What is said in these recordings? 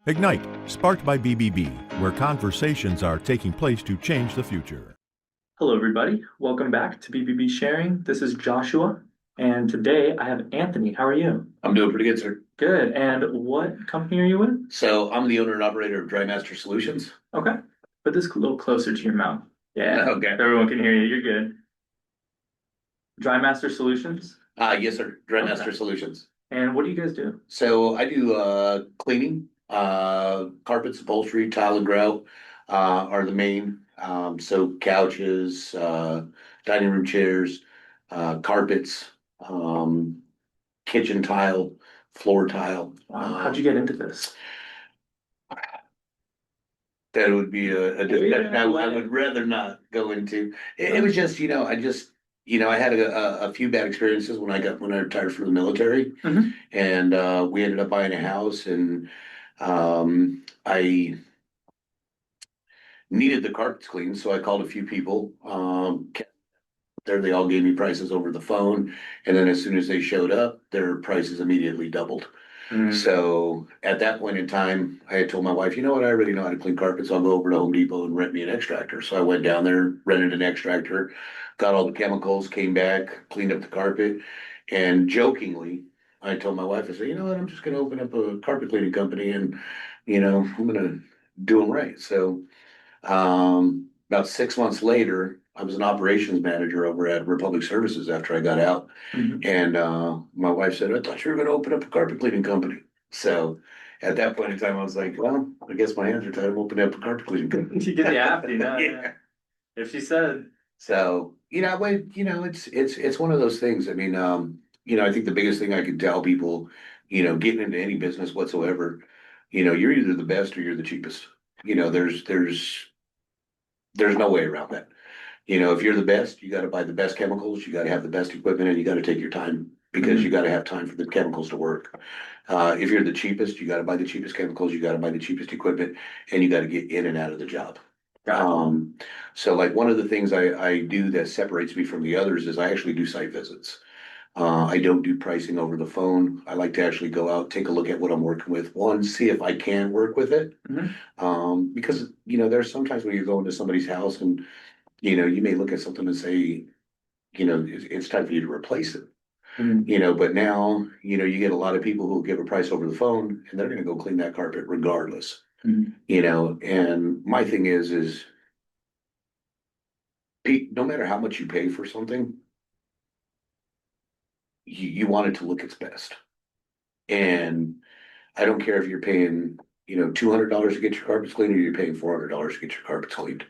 Ignite, sparked by BBB, where conversations are taking place to change the future. Hello, everybody. Welcome back to BBB Sharing. This is Joshua, and today I have Anthony. How are you? I'm doing pretty good, sir. Good. And what company are you with? So I'm the owner and operator of Drymaster Solutions. Okay. Put this a little closer to your mouth. Yeah. Okay. Everyone can hear you. You're good. Drymaster Solutions. Yes, sir. Drymaster Okay. Solutions. And what do you guys do? So I do cleaning, carpets, upholstery, tile and grout are the main. So couches, dining room chairs, carpets, kitchen tile, floor tile. Wow. How'd you get into this? That would be a discussion I would rather not go into. It was just, I had a few bad experiences when I retired from the military, Mhm. and we ended up buying a house, and I needed the carpets cleaned, so I called a few people. There they all gave me prices over the phone, and then as soon as they showed up, their prices immediately doubled. So at that point in time, I had told my wife, you know what, I already know how to clean carpets. I'll go over to Home Depot and rent me an extractor. So I went down there, rented an extractor, got all the chemicals, came back, cleaned up the carpet. And jokingly, I told my wife, I said, you know what, I'm just going to open up a carpet cleaning company and, I'm going to do them right. So about 6 months later, I was an operations manager over at Republic Services after I got out. Mhm. And my wife said, I thought you were going to open up a carpet cleaning company. So at that point in time, I was like, well, I guess my hands are tied. I'm opening up a carpet cleaning company. You get the app, you know. Yeah. If she said. So, it's one of those things. I mean, I think the biggest thing I can tell people, getting into any business whatsoever, you're either the best or you're the cheapest. There's no way around that. If you're the best, you got to buy the best chemicals, you got to have the best equipment, and you got to take your time because you got to have time for the chemicals to work. If you're the cheapest, you got to buy the cheapest chemicals, you got to buy the cheapest equipment, and you got to get in and out of the job. So like one of the things I do that separates me from the others is I actually do site visits. I don't do pricing over the phone. I like to actually go out, take a look at what I'm working with. One, see if I can work with it. Because, there's sometimes when you go into somebody's house and, you may look at something and say, it's time for you to replace it. But now, you get a lot of people who give a price over the phone and they're gonna go clean that carpet regardless. And my thing is no matter how much you pay for something, you want it to look its best. And I don't care if you're paying, $200 to get your carpets cleaned or you're paying $400 to get your carpets cleaned.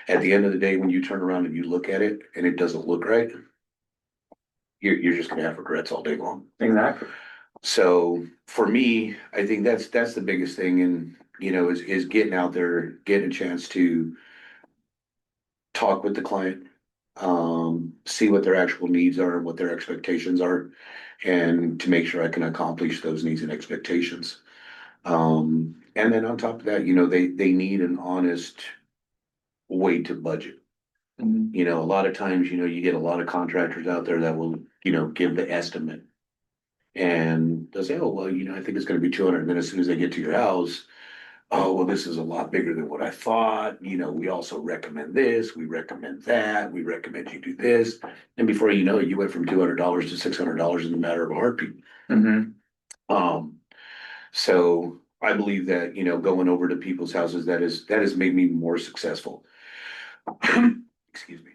At the end of the day, when you turn around and you look at it and it doesn't look right, you're just gonna have regrets all day long. Exactly. So for me, I think that's the biggest thing, and is getting out there, getting a chance to talk with the client, see what their actual needs are and what their expectations are, and to make sure I can accomplish those needs and expectations. And then on top of that, they need an honest way to budget. A lot of times, you get a lot of contractors out there that will, give the estimate. And they'll say, oh, well, I think it's gonna be 200. And then as soon as they get to your house, oh, well, this is a lot bigger than what I thought. We also recommend this, we recommend that, we recommend you do this. And before you know it, you went from $200 to $600 in a matter of a heartbeat. So I believe that, going over to people's houses, that has made me more successful. Excuse me.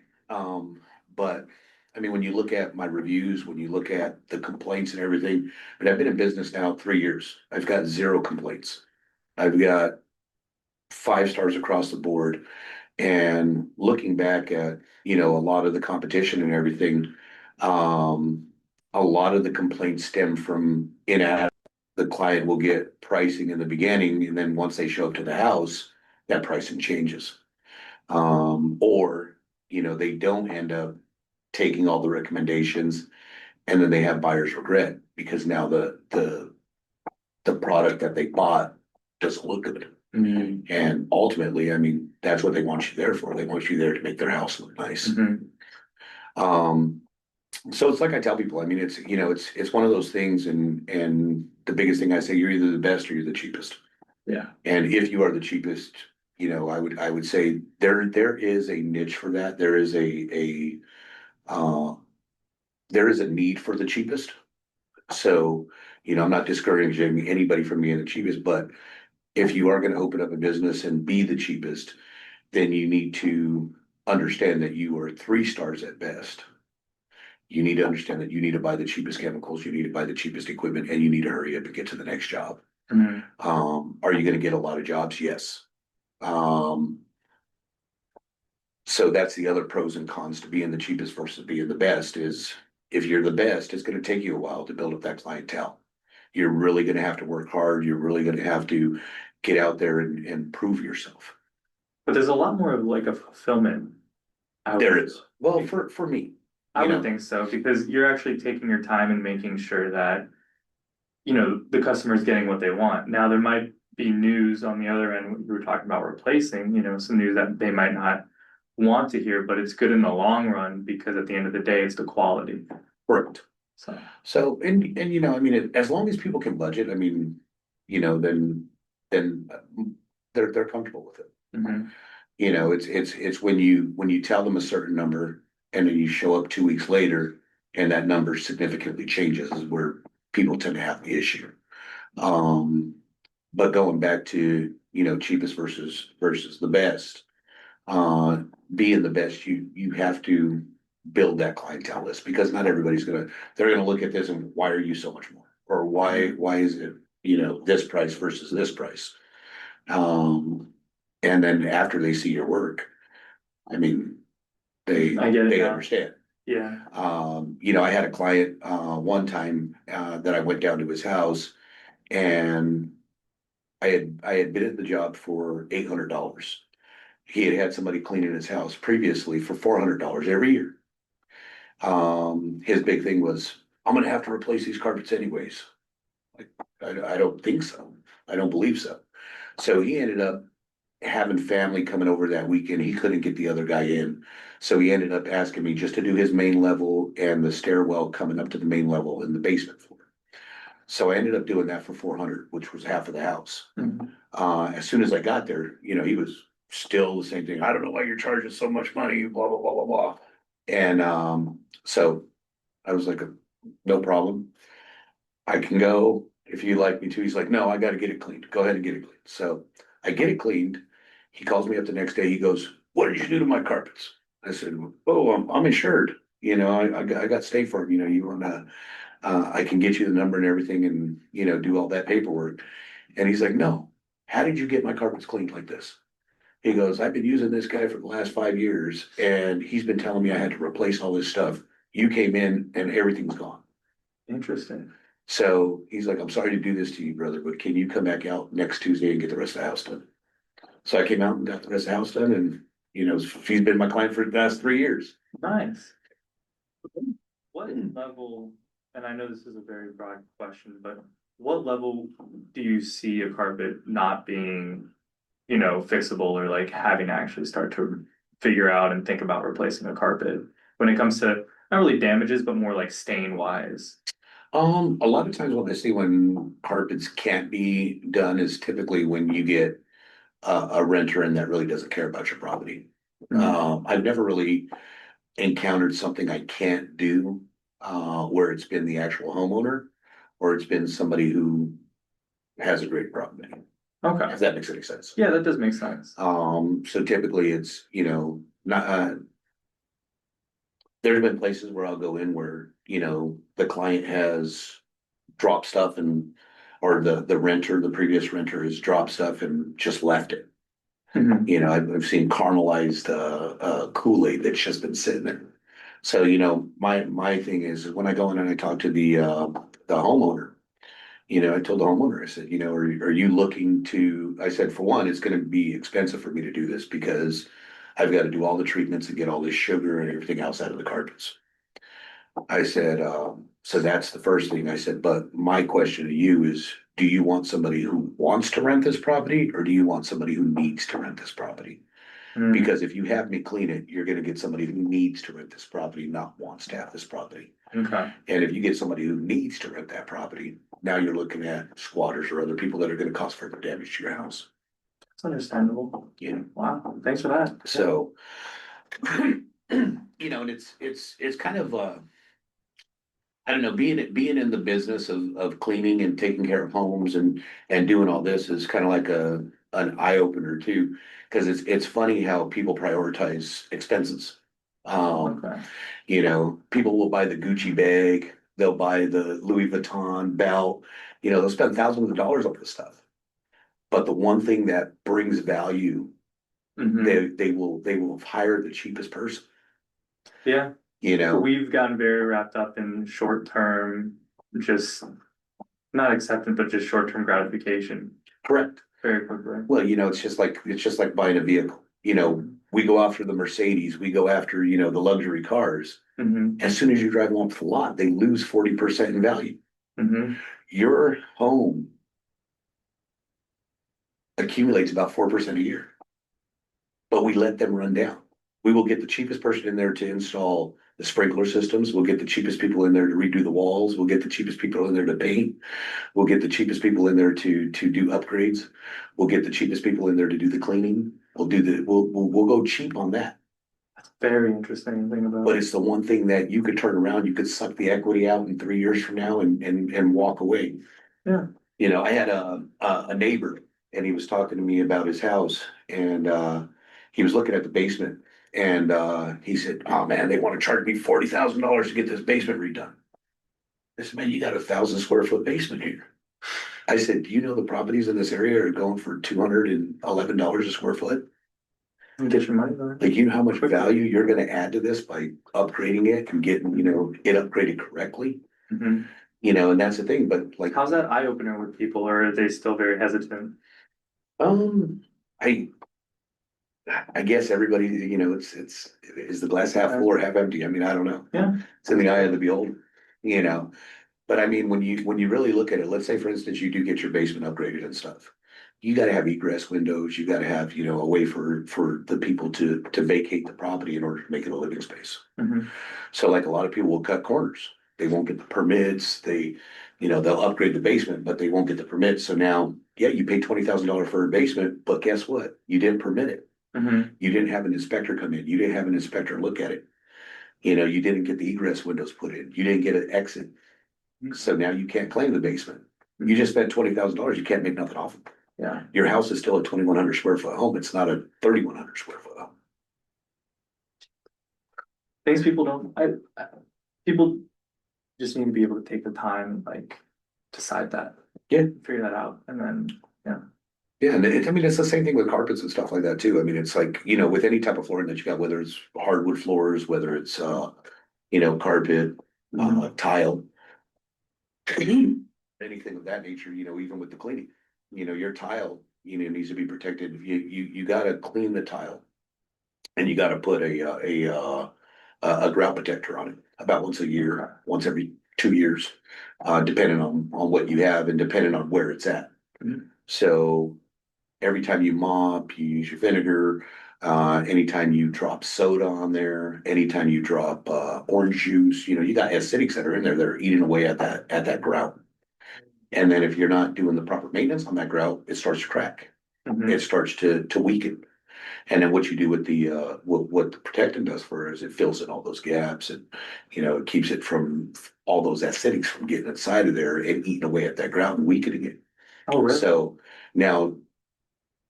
But I mean, when you look at my reviews, when you look at the complaints and everything, but I've been in business now 3 years. I've got 0 complaints. I've got 5 stars across the board. And looking back at, a lot of the competition and everything, a lot of the complaints stem from the client will get pricing in the beginning, and then once they show up to the house, that pricing changes. Or, they don't end up taking all the recommendations, and then they have buyer's regret because now the product that they bought doesn't look good. And ultimately, I mean, that's what they want you there for. They want you there to make their house look nice. So it's like I tell people, I mean, it's one of those things, and the biggest thing I say, you're either the best or you're the cheapest. Yeah. And if you are the cheapest, I would say there is a niche for that. Uh, there is a need for the cheapest. So, I'm not discouraging anybody from being the cheapest, but if you are gonna open up a business and be the cheapest, then you need to understand that you are 3 stars at best. You need to understand that you need to buy the cheapest chemicals, you need to buy the cheapest equipment, and you need to hurry up and get to the next job. Mhm. Are you gonna get a lot of jobs? Yes. Um, so that's the other pros and cons to being the cheapest versus being the best is if you're the best, it's gonna take you a while to build up that clientele. You're really gonna have to work hard. You're really gonna have to get out there and prove yourself. But there's a lot more of like a fulfillment. I There would, is. Well, for me, I you would know, think so because you're actually taking your time and making sure that, the customer's getting what they want. Now, there might be news on the other end, what you were talking about replacing, some news that they might not want to hear, but it's good in the long run because at the end of the day, it's the quality. correct. So, So, and I mean, as long as people can budget, I mean, then they're comfortable with it. mhm. It's when you tell them a certain number and then you show up 2 weeks later and that number significantly changes is where people tend to have the issue. Um, but going back to, cheapest versus the best, uh, being the best, you have to build that clientele list because not everybody's they're gonna look at this and why are you so much more? Or why is it, this price versus this price? Um, and then after they see your work, I mean, I get it they now. understand. Yeah. I had a client, one time, that I went down to his house and I had bid at the job for $800. He had somebody cleaning his house previously for $400 every year. His big thing was, I'm gonna have to replace these carpets anyways. Like, I don't think so. I don't believe so. So he ended up having family coming over that weekend. He couldn't get the other guy in. So he ended up asking me just to do his main level and the stairwell coming up to the main level in the basement floor. So I ended up doing that for 400, which was half of the house. Mhm. As soon as I got there, he was still the same thing. I don't know why you're charging so much money, blah, blah, blah, blah, blah. And so I was like, no problem. I can go if you'd like me to. He's like, no, I got to get it cleaned. Go ahead and get it cleaned. So I get it cleaned. He calls me up the next day. He goes, what did you do to my carpets? I said, oh, I'm insured. I got State Farm. You want to, I can get you the number and everything and, do all that paperwork. And he's like, no, how did you get my carpets cleaned like this? He goes, I've been using this guy for the last 5 years and he's been telling me I had to replace all this stuff. You came in and everything's gone. Interesting. So he's like, I'm sorry to do this to you, brother, but can you come back out next Tuesday and get the rest of the house done? So I came out and got the rest of the house done and, she's been my client for the last 3 years. Nice. What level, and I know this is a very broad question, but what level do you see a carpet not being, fixable or like having to actually start to figure out and think about replacing a carpet when it comes to not really damages, but more like stain wise? A lot of times when I see when carpets can't be done is typically when you get a renter in that really doesn't care about your property. I've never really encountered something I can't do, where it's been the actual homeowner or it's been somebody who has a great property, Okay. if that makes any sense. Yeah, that does make sense. So typically it's, not, there's been places where I'll go in where, the client has dropped stuff and, or the renter, the previous renter has dropped stuff and just left it. Mhm. I've seen caramelized, Kool-Aid that's just been sitting there. So, my thing is when I go in and I talk to the homeowner, I told the homeowner, I said, are you looking to, I said, for one, it's gonna be expensive for me to do this because I've got to do all the treatments and get all this sugar and everything else out of the carpets. I said, so that's the first thing I said, but my question to you is, do you want somebody who wants to rent this property or do you want somebody who needs to rent this property? Because if you have me clean it, you're gonna get somebody who needs to rent this property, not wants to have this property. Okay, And if you get somebody who needs to rent that property, now you're looking at squatters or other people that are gonna cause further damage to your house. it's understandable. Yeah. Wow, thanks for that. So, and it's kind of, I don't know, being in the business of cleaning and taking care of homes and doing all this is kind of like an eye opener too. Cause it's funny how people prioritize expenses. Okay. People will buy the Gucci bag, they'll buy the Louis Vuitton belt, they'll spend thousands of dollars on this stuff. But the one thing that brings value, Mhm. they will hire the cheapest person, Yeah, you know? we've gotten very wrapped up in short term, just not acceptance, but just short term gratification Correct. very quickly. Well, it's just like buying a vehicle. We go after the Mercedes, we go after, the luxury cars. Hmm. As soon as you drive them off the lot, they lose 40% in value. Hmm. Your home accumulates about 4% a year, but we let them run down. We will get the cheapest person in there to install the sprinkler systems. We'll get the cheapest people in there to redo the walls. We'll get the cheapest people in there to paint. We'll get the cheapest people in there to do upgrades. We'll get the cheapest people in there to do the cleaning. We'll go cheap on that. Very interesting thing about But it. it's the one thing that you could turn around, you could suck the equity out in 3 years from now and walk away. Yeah. I had a neighbor and he was talking to me about his house and he was looking at the basement and he said, "Oh man, they want to charge me $40,000 to get this basement redone." I said, "Man, you got 1,000 square foot basement here." I said, "Do you know the properties in this area are going for $211 a square foot? Get your money back. Like, you know how much value you're gonna add to this by upgrading it and getting, it upgraded correctly?" Hmm. And that's the thing, but like, How's that eye opener with people, or are they still very hesitant? um, I, I guess everybody, is the glass half full or half empty? I mean, I don't know. Yeah. It's in the eye of the beholder, you know? But I mean, when you really look at it, let's say for instance, you do get your basement upgraded and stuff. You gotta have egress windows, you gotta have, a way for the people to vacate the property in order to make it a living space. Hmm. So like a lot of people will cut corners. They won't get the permits, they'll upgrade the basement, but they won't get the permits. So now, yeah, you pay $20,000 for a basement, but guess what? You didn't permit it. Hmm. You didn't have an inspector come in. You didn't have an inspector look at it. You didn't get the egress windows put in. You didn't get an exit. So now you can't claim the basement. You just spent $20,000. You can't make nothing off of it. Yeah. Your house is still a 2,100 square foot home. It's not a 3,100 square foot home. Things people don't, people just need to be able to take the time and like decide that. Yeah. Figure that out and then, yeah. Yeah, and I mean, it's the same thing with carpets and stuff like that too. I mean, it's like, with any type of flooring that you got, whether it's hardwood floors, whether it's, carpet, tile, anything of that nature, even with the cleaning, your tile, needs to be protected. You gotta clean the tile and you gotta put a grout protector on it about once a year, once every 2 years, depending on what you have and depending on where it's at. Mhm. So every time you mop, you use your vinegar. Anytime you drop soda on there, anytime you drop orange juice, you got acidics that are in there that are eating away at that grout. And then if you're not doing the proper maintenance on that grout, it starts to crack. Mhm. It starts to weaken. And then what you do with the what the protectant does for it is it fills in all those gaps and it keeps it from all those acidics from getting inside of there and eating away at that grout and weakening it. Oh, really? So now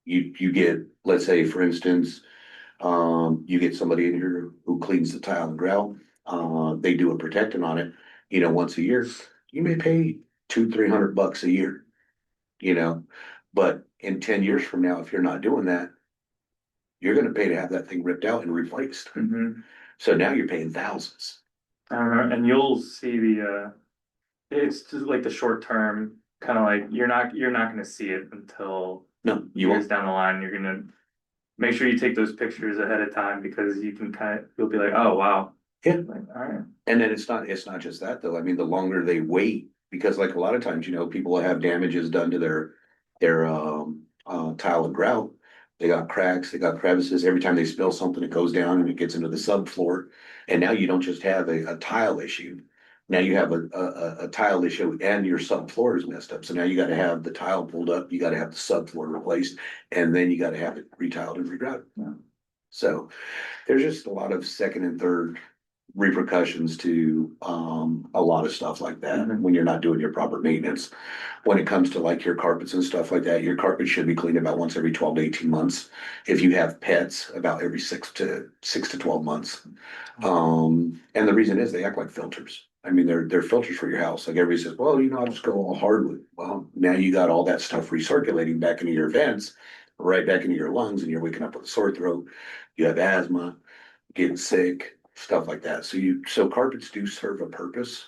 you get, let's say, for instance, you get somebody in here who cleans the tile and grout. They do a protectant on it, once a year. You may pay $200-300 a year, you know, but in 10 years from now, if you're not doing that, you're gonna pay to have that thing ripped out and replaced. Mhm. So now you're paying thousands. I don't know, and you'll see it's just like the short term, kind of like you're not gonna see it until No, you years won't. down the line. You're gonna make sure you take those pictures ahead of time because you'll be like, oh, wow. Yeah. Like, all right. And then it's not just that though. I mean, the longer they wait, because like a lot of times, people will have damages done to their tile and grout. They got cracks, they got crevices. Every time they spill something, it goes down and it gets into the subfloor. And now you don't just have a tile issue. Now you have a tile issue and your subfloor is messed up. So now you gotta have the tile pulled up, you gotta have the subfloor replaced, and then you gotta have it retiled and regrouted. Yeah. So there's just a lot of second and third repercussions to a lot of stuff like that Mhm. when you're not doing your proper maintenance. When it comes to like your carpets and stuff like that, your carpet should be cleaned about once every 12 to 18 months. If you have pets, about every 6 to 12 months. And the reason is they act like filters. I mean, they're filters for your house. Like everybody says, well, I'll just go all hardwood. Well, now you got all that stuff recirculating back into your vents, right back into your lungs, and you're waking up with a sore throat. You have asthma, getting sick, stuff like that. So carpets do serve a purpose,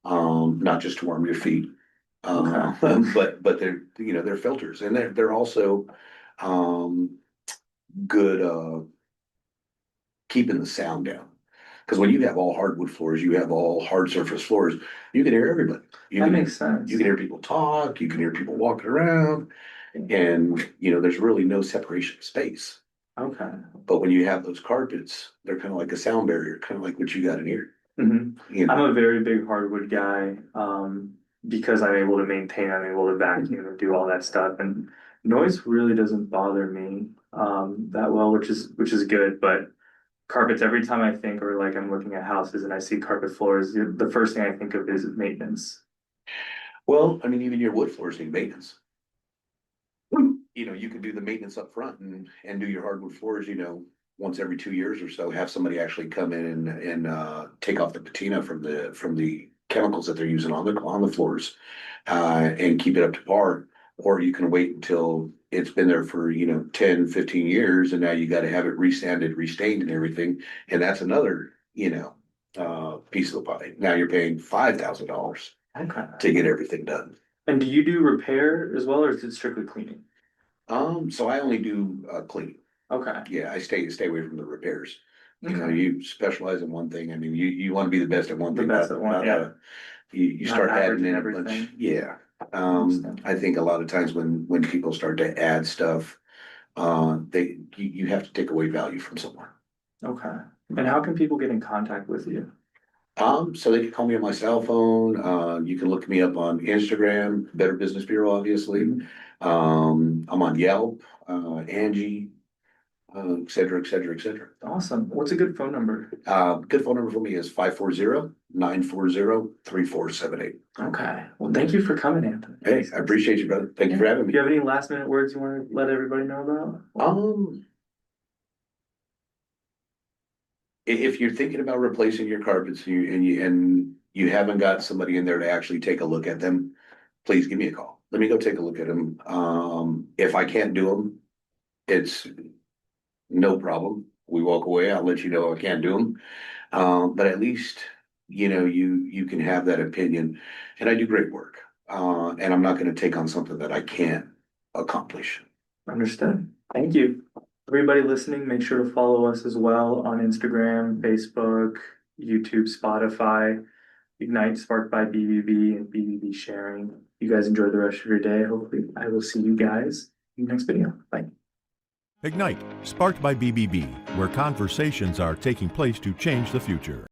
not just to warm your feet. But they're filters, and they're also good keeping the sound down. Because when you have all hardwood floors, you have all hard surface floors, you can hear everybody. That makes sense. You can hear people talk, you can hear people walking around, and there's really no separation of space. Okay. But when you have those carpets, they're kind of like a sound barrier, kind of like what you got in here. I'm a very big hardwood guy, because I'm able to maintain, I'm able to vacuum and do all that stuff, and noise really doesn't bother me, that well, which is good, but carpets, every time I think, or like I'm looking at houses and I see carpet floors, the first thing I think of is maintenance. Well, I mean, even your wood floors need maintenance. You can do the maintenance up front and do your hardwood floors, once every 2 years or so, have somebody actually come in and take off the patina from the chemicals that they're using on the floors, and keep it up to par. Or you can wait until it's been there for, 10, 15 years, and now you gotta have it resanded, restained and everything. And that's another, piece of the pie. Now you're paying $5,000 Okay. to get everything done. And do you do repair as well, or is it strictly cleaning? So I only do cleaning. Okay. Yeah, I stay away from the repairs. Okay. You specialize in one thing. I mean, you want to be the best at one The thing. best at one, yeah. You Not start adding averaging in a everything. bunch. Yeah. Understand. I think a lot of times when people start to add stuff, you have to take away value from somewhere. Okay. And how can people get in contact with you? So they can call me on my cell phone. You can look me up on Instagram, Better Business Bureau, obviously. I'm on Yelp, Angie, et cetera, et cetera, et cetera. Awesome. What's a good phone number? Good phone number for me is 540-940-3478. Okay. Well, thank you for coming, Anthony. Hey, I appreciate you, brother. Thank you for having Do me. you have any last minute words you want to let everybody know about? If you're thinking about replacing your carpets and you haven't got somebody in there to actually take a look at them, please give me a call. Let me go take a look at them. If I can't do them, it's no problem. We walk away. I'll let you know I can't do them. But at least, you can have that opinion, and I do great work. And I'm not gonna take on something that I can't accomplish. Understood. Thank you. Everybody listening, make sure to follow us as well on Instagram, Facebook, YouTube, Spotify, Ignite Sparked by BBB and BBB Sharing. You guys enjoy the rest of your day. Hopefully, I will see you guys in the next video. Bye. Ignite, sparked by BBB, where conversations are taking place to change the future.